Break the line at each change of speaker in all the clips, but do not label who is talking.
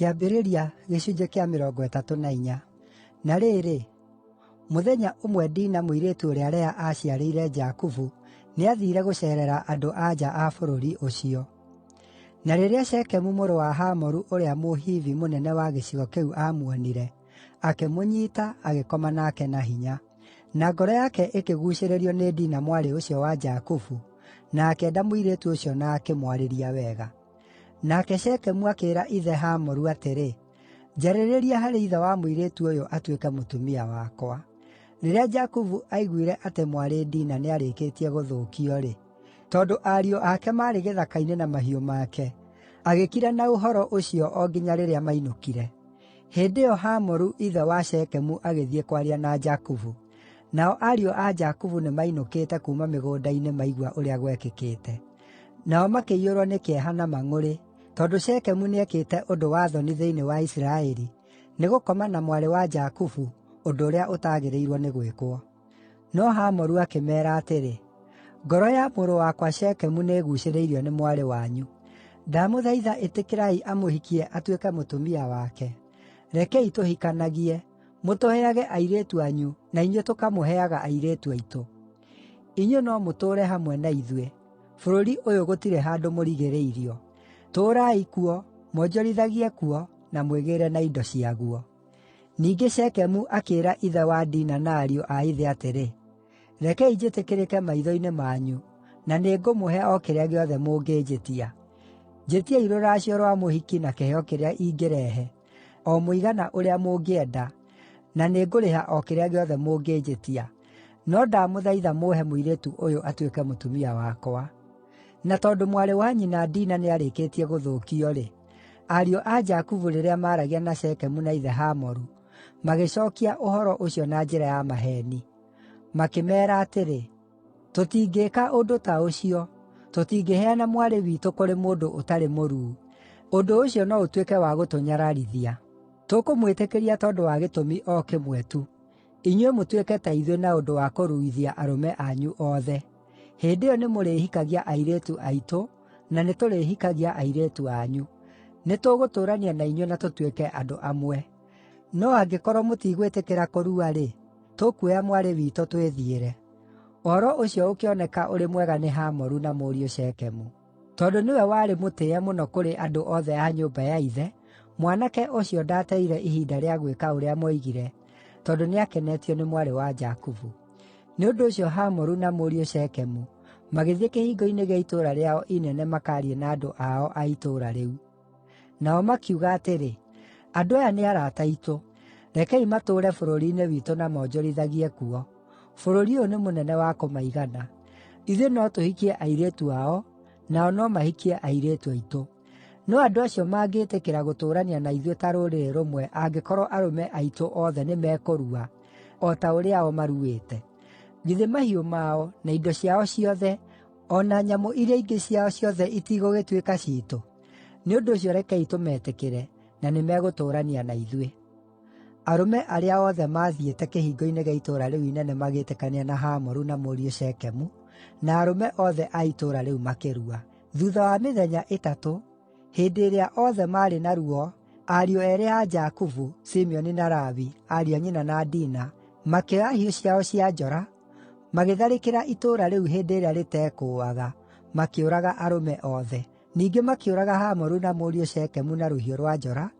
Kĩambĩrĩria gĩcunjĩ kĩa 34. Na rĩrĩ, mũthenya ũmwe Dina mũirĩtu ũrĩa Lea aaciarĩire Jakubu nĩathiire gũceerera andũ-a-nja a bũrũri ũcio. Na rĩrĩa Shekemu mũrũ wa Hamoru ũrĩa Mũhivi mũnene wa gĩcigo kĩu aamuonire, akĩmũnyiita agĩkoma nake na hinya. Na ngoro yake ĩkĩguucĩrĩrio nĩ Dina mwarĩ ũcio wa Jakubu, na akĩenda mũirĩtu ũcio na akĩmwarĩria wega. Nake Shekemu akĩĩra ithe Hamoru atĩrĩ, njarĩrĩria harĩ ithe wa mũirĩtu ũyũ atuĩke mũtumia wakwa. Rĩrĩa Jakubu aiguire atĩ mwarĩ Dina nĩarĩkĩtie gũthũkio-rĩ, tondũ ariũ ake maarĩ gĩthaka-inĩ na mahiũ make, agĩkira na ũhoro ũcio o nginya rĩrĩa mainũkire. Hĩndĩ ĩyo Hamoru ithe wa Shekemu agĩthiĩ kwaria na Jakubu. Nao ariũ a Jakubu nĩmainũkĩte kuuma mĩgũnda-inĩ maigua ũrĩa gwekĩkĩte. Nao makĩiyũrwo nĩ kĩeha na mang'ũrĩ, tondũ Shekemu nĩekĩte ũndũ wa thoni thĩinĩ wa Isiraeli, nĩ gũkoma na mwarĩ wa Jakubu, ũndũ ũrĩa ũtagĩrĩirwo nĩ gwĩkwo. No Hamoru akĩmeera atĩrĩ, ngoro ya mũrũ wakwa Shekemu nĩĩguucĩrĩirio nĩ mwarĩ wanyu. Ndamũthaitha ĩtĩkĩrai amũhikie atuĩke mũtumia wake. Rekei tũhikanagie, mũtũheage airĩtu anyu, na inyuĩ tũkamũheaga airĩtu aitũ. Inyuĩ no mũtũũre hamwe na ithuĩ. Bũrũri ũyũ gũtirĩ handũ mũrigĩrĩirio. Tũũrai kuo, mwonjorithagie kuo, na mwĩgĩĩre na indo ciaguo. Ningĩ Shekemu akĩĩra ithe wa Dina na ariũ a ithe atĩrĩ, rekei njĩtĩkĩrĩke maitho-inĩ manyu, na nĩngũmũhe o kĩrĩa gĩothe mũngĩnjĩtia. Njĩtiai rũracio rwa mũhiki na kĩheo kĩrĩa ingĩrehe, o mũigana ũrĩa mũngĩenda, na nĩngũrĩha o kĩrĩa gĩothe mũngĩnjĩtia. No ndamũthaitha mũũhe mũirĩtu ũyũ atuĩke mũtumia wakwa. Na tondũ mwarĩ wa nyina Dina nĩarĩkĩtie gũthũkio-rĩ, ariũ a Jakubu rĩrĩa maaragia na Shekemu na ithe Hamoru, magĩcookia ũhoro ũcio na njĩra ya maheeni. Makĩmeera atĩrĩ, tũtingĩĩka ũndũ ta ũcio, tũtingĩheana mwarĩ witũ kũrĩ mũndũ ũtarĩ mũruu. Ũndũ ũcio no ũtuĩke wa gũtũnyararithia. Tũkũmwĩtĩkĩria tondũ wa gĩtũmi o kĩmwe tu. Inyuĩ mũtuĩke ta ithuĩ na ũndũ wa kũruithia arũme anyu othe. Hĩndĩ ĩyo nĩmũrĩhikagia airĩtu aitũ, na nĩtũrĩhikagia airĩtu anyu. Nĩtũgũtũũrania na inyuĩ na tũtuĩke andũ amwe. No angĩkorwo mũtigwĩtĩkĩra kũrua-rĩ, tũkuoya mwarĩ witũ twĩthiĩre. Ũhoro ũcio ũkĩoneka ũrĩ mwega nĩ Hamoru na mũriũ Shekemu. Tondũ nĩwe warĩ mũtĩĩe mũno kũrĩ andũ othe a nyũmba ya ithe, mwanake ũcio ndaateire ihinda rĩa gwĩka ũrĩa moigire, tondũ nĩakenetio nĩ mwarĩ wa Jakubu. Nĩ ũndũ ũcio Hamoru na mũriũ Shekemu magĩthiĩ kĩhingo-inĩ gĩa itũũra rĩao inene makaarie na andũ ao a itũũra rĩu. Nao makiuga atĩrĩ, andũ aya nĩ arata aitũ, rekei matũũre bũrũri-inĩ witũ na monjorithagie kuo. Bũrũri ũyũ nĩ mũnene wa kũmaigana. Ithuĩ no tũhikie airĩtu ao, nao no mahikie airĩtu aitũ. No andũ acio mangĩĩtĩkĩra gũtũũrania na ithuĩ ta rũrĩrĩ rũmwe angĩkorwo arũme aitũ othe nĩmekũrua, o ta ũrĩa o maruĩte. Githĩ mahiũ mao, na indo ciao ciothe, o na nyamũ iria ingĩ ciao ciothe itigũgĩtuĩka ciitũ? Nĩ ũndũ ũcio rekei tũmetĩkĩre, na nĩmegũtũũrania na ithuĩ. Arũme arĩa othe maathiĩte kĩhingo-inĩ gĩa itũũra rĩu inene magĩĩtĩkania na Hamoru na mũriũ Shekemu, na arũme othe a itũũra rĩu makĩrua. Thuutha wa mĩthenya ĩtatũ, hĩndĩ ĩrĩa othe maarĩ na ruo, ariũ eerĩ a Jakubu, Simeoni na Lawi, ariũ a nyina na Dina, makĩoya hiũ ciao cia njora, magĩtharĩkĩra itũũra rĩu hĩndĩ ĩrĩa rĩtekũũaga, makĩũraga arũme othe. Ningĩ makĩũraga Hamoru na mũriũ Shekemu na rũhiũ rwa njora,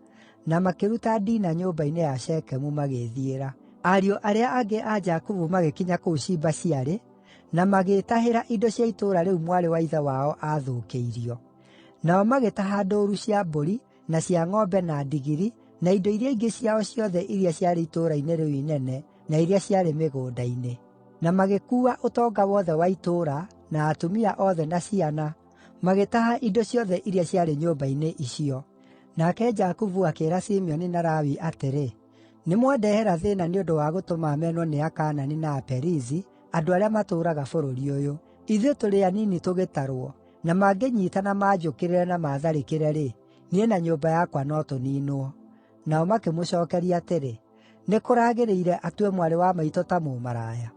na makĩruta Dina nyũmba-inĩ ya Shekemu magĩĩthiĩra. Ariũ arĩa angĩ a Jakubu magĩkinya kũu ciimba ciarĩ, na magĩĩtahĩra indo cia itũũra rĩu mwarĩ wa ithe wao aathũkĩirio. Nao magĩtaha ndũũru cia mbũri, na cia ng'ombe na ndigiri, na indo iria ingĩ ciao ciothe iria ciarĩ itũũra-inĩ rĩu inene, na iria ciarĩ mĩgũnda-inĩ. Na magĩkuua ũtonga wothe wa itũũra, na atumia othe na ciana, magĩtaha indo ciothe iria ciarĩ nyũmba-inĩ icio. Nake Jakubu akĩĩra Simeoni na Lawi atĩrĩ, nĩmwandehera thĩĩna nĩ ũndũ wa gũtũma menwo nĩ Akaanani na Aperizi, andũ arĩa matũũraga bũrũri ũyũ. Ithuĩ tũrĩ anini tũgĩtarwo, na mangĩnyiitana manjũkĩrĩre na matharĩkĩre-rĩ, niĩ na nyũmba yakwa no tũniinwo. Nao makĩmũcookeria atĩrĩ, nĩ kũragĩrĩire atue mwarĩ wa maitũ ta mũmaraya.